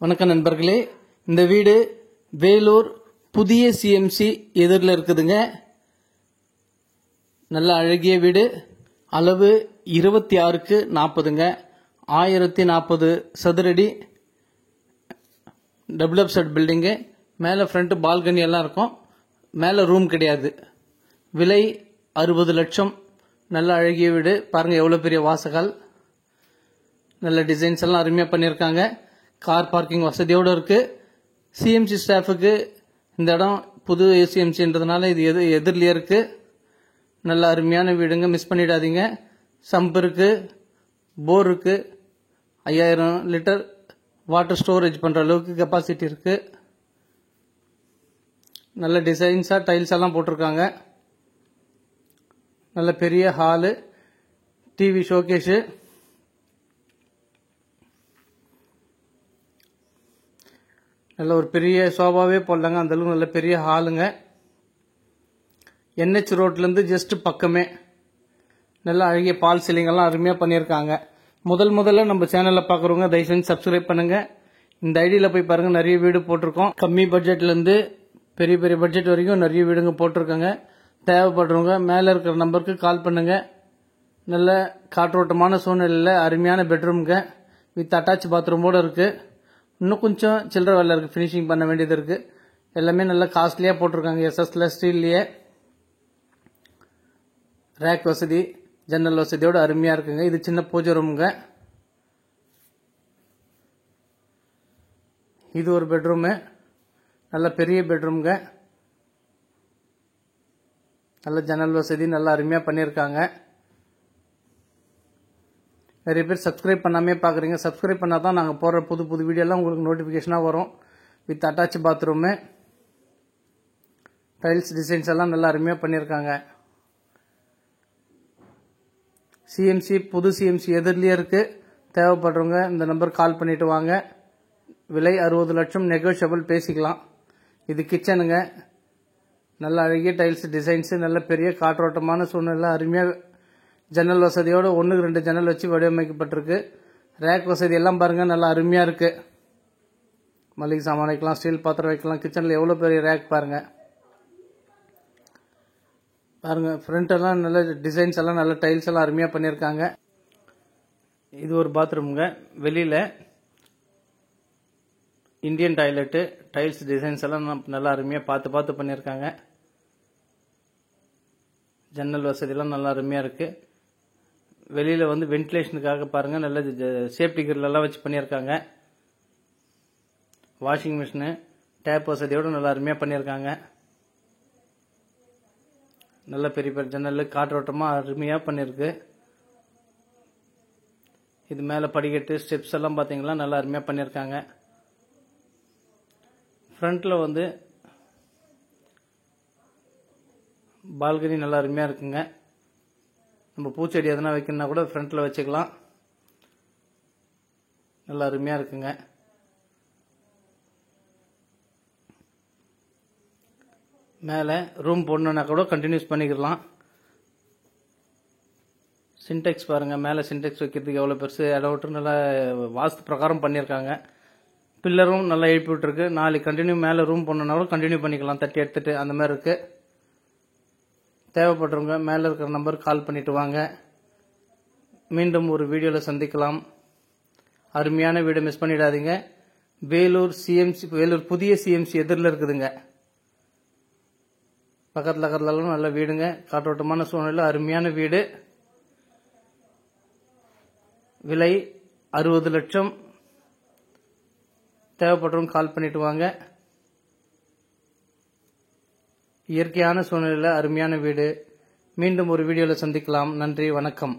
வணக்கம் நண்பர்களே, இந்த வீடு வேலூர் புதிய சிஎம்சி எதிரில் இருக்குதுங்க. நல்ல அழகிய வீடு. அளவு 26க்கு 40ங்க. 1040 சதுரடி. Double upset building. மேலே ஃப்ரண்ட் பால்கனி எல்லாம் இருக்கும். மேலே ரூம் கிடையாது. விலை 60 லட்சம். நல்ல அழகிய வீடு. பாருங்க எவ்வளோ பெரிய வாசகால். நல்ல டிசைன்ஸ் எல்லாம் அருமையாக பண்ணியிருக்காங்க. கார் பார்க்கிங் வசதியோடு இருக்கு. சிஎம்சி ஸ்டாஃபுக்கு இந்த இடம் புது சிஎம்சின்றதுனால இது எதிரிலேயே இருக்கு. நல்ல அருமையான வீடுங்க, மிஸ் பண்ணிடாதீங்க. சம்ப் இருக்கு, போர் இருக்கு, 5000 லிட்டர் வாட்டர் ஸ்டோரேஜ் பண்ற அளவுக்கு கெப்பாசிட்டி இருக்கு. நல்ல டிசைன்ஸா டைல்ஸ் எல்லாம் போட்டிருக்காங்க. நல்ல பெரிய ஹாலு, டிவி ஷோகேஷு, நல்ல ஒரு பெரிய சோபாவே போடலாங்க. அந்த அளவுக்கு நல்ல பெரிய ஹாலுங்க. என்ஹெச் ரோட்லேருந்து ஜஸ்ட் பக்கமே. நல்ல அழகிய பால் சீலிங் எல்லாம் அருமையாக பண்ணியிருக்காங்க. முதல்ல நம்ம சேனலில் பார்க்குறவங்க தயவு செஞ்சு சப்ஸ்கிரைப் பண்ணுங்க. இந்த ஐடியில் போய் பாருங்க, நிறைய வீடு போட்டிருக்கோம். கம்மி பட்ஜெட்லேருந்து பெரிய பெரிய பட்ஜெட் வரைக்கும் நிறைய வீடுங்க போட்டிருக்காங்க. தேவைப்படுறவங்க மேலே இருக்கிற நம்பருக்கு கால் பண்ணுங்க. நல்ல காற்றோட்டமான சூழ்நிலையில் அருமையான பெட்ரூம்ங்க, வித் அட்டாச் பாத்ரூமோடு இருக்கு. இன்னும் கொஞ்சம் சில்லற வேலை இருக்கு, ஃபினிஷிங் பண்ண வேண்டியது இருக்கு. எல்லாமே நல்லா காஸ்ட்லியாக போட்டிருக்காங்க. எஸ்எஸ்ல ஸ்டீல்லையே ரேக் வசதி, ஜன்னல் வசதியோடு அருமையாக இருக்குங்க. இது சின்ன பூஜை ரூமுங்க. இது ஒரு பெட்ரூமு, நல்ல பெரிய பெட்ரூம்ங்க. நல்ல ஜன்னல் வசதி நல்லா அருமையாக பண்ணியிருக்காங்க. நிறைய பேர் சப்ஸ்கிரைப் பண்ணாமே பார்க்குறீங்க. சப்ஸ்கிரைப் பண்ணால் தான் நாங்கள் போடுற புது வீடியோலாம் உங்களுக்கு நோட்டிஃபிகேஷனாக வரும். With attach bathroom, tiles designs எல்லாம் நல்லா அருமையாக பண்ணியிருக்காங்க. சிஎம்சி புது சிஎம்சி எதிரிலேயே இருக்கு. தேவைப்படுறவங்க இந்த நம்பர் கால் பண்ணிட்டு வாங்க. விலை 60 லட்சம், நெகோஷியபிள் பேசிக்கலாம். இது கிச்சனுங்க. நல்ல அழகிய டைல்ஸ் டிசைன்ஸு, நல்ல பெரிய காற்றோட்டமான சூழ்நிலை, அருமையாக ஜன்னல் வசதியோடு 1க்கு 2 ஜன்னல் வச்சு வடிவமைக்கப்பட்டிருக்கு. ரேக் வசதி எல்லாம் பாருங்க, நல்லா அருமையாக இருக்கு. மளிகை சாமான் வைக்கலாம், ஸ்டீல் பாத்திரம் வைக்கலாம். கிச்சனில் எவ்வளோ பெரிய ரேக் பாருங்க. ஃப்ரண்ட் எல்லாம் நல்ல டிசைன்ஸ் எல்லாம் நல்ல டைல்ஸ் எல்லாம் அருமையாக பண்ணியிருக்காங்க. இது ஒரு பாத்ரூமுங்க. வெளியில் இந்தியன் டாய்லெட்டு, டைல்ஸ் டிசைன்ஸ் எல்லாம் நல்லா அருமையாக பார்த்து பண்ணியிருக்காங்க. ஜன்னல் வசதியெல்லாம் நல்லா அருமையாக இருக்கு. வெளியில் வென்டிலேஷனுக்காக பாருங்க, நல்ல சேஃப்டி கிரில் எல்லாம் வச்சு பண்ணியிருக்காங்க. வாஷிங் மிஷினு, டேப் வசதியோடு நல்லா அருமையாக பண்ணியிருக்காங்க. நல்ல பெரிய ஜன்னல், காற்றோட்டமாக அருமையாக பண்ணியிருக்கு. இது மேலே படிக்கட்டு, ஸ்டெப்ஸ் எல்லாம் பார்த்தீங்கன்னா நல்லா அருமையாக பண்ணியிருக்காங்க. ஃப்ரண்ட்டில் பால்கனி நல்லா அருமையாக இருக்குங்க. நம்ம பூச்செடி எதனா வைக்கணும்னா கூட ஃப்ரண்ட்டில் வச்சுக்கலாம். நல்லா அருமையாக இருக்குங்க. மேலே ரூம் போடணுன்னா கூட கண்டினியூஸ் பண்ணிக்கலாம். சின்டெக்ஸ் பாருங்க, மேலே சின்டெக்ஸ் வைக்கிறதுக்கு எவ்வளோ பெருசு இடம் விட்டு நல்லா வாஸ்து பிரகாரம் பண்ணியிருக்காங்க. பில்லரும் நல்லா எழுப்பி விட்டுருக்கு. நாளைக்கு கண்டினியூ மேலே ரூம் போடணுன்னா கூட கண்டினியூ பண்ணிக்கலாம், தட்டி எடுத்துட்டு. அந்த மாதிரி இருக்கு. தேவைப்படுறவங்க மேலே இருக்கிற நம்பருக்கு கால் பண்ணிட்டு வாங்க. மீண்டும் ஒரு வீடியோவில் சந்திக்கலாம். அருமையான வீடு, மிஸ் பண்ணிடாதீங்க. வேலூர் புதிய சிஎம்சி எதிரில் இருக்குதுங்க. பக்கத்துலலாம் நல்ல வீடுங்க, காற்றோட்டமான சூழ்நிலை, அருமையான வீடு. விலை 60 லட்சம். தேவைப்படுறவங்க கால் பண்ணிட்டு வாங்க. இயற்கையான சூழ்நிலையில் அருமையான வீடு. மீண்டும் ஒரு வீடியோவில் சந்திக்கலாம். நன்றி, வணக்கம்.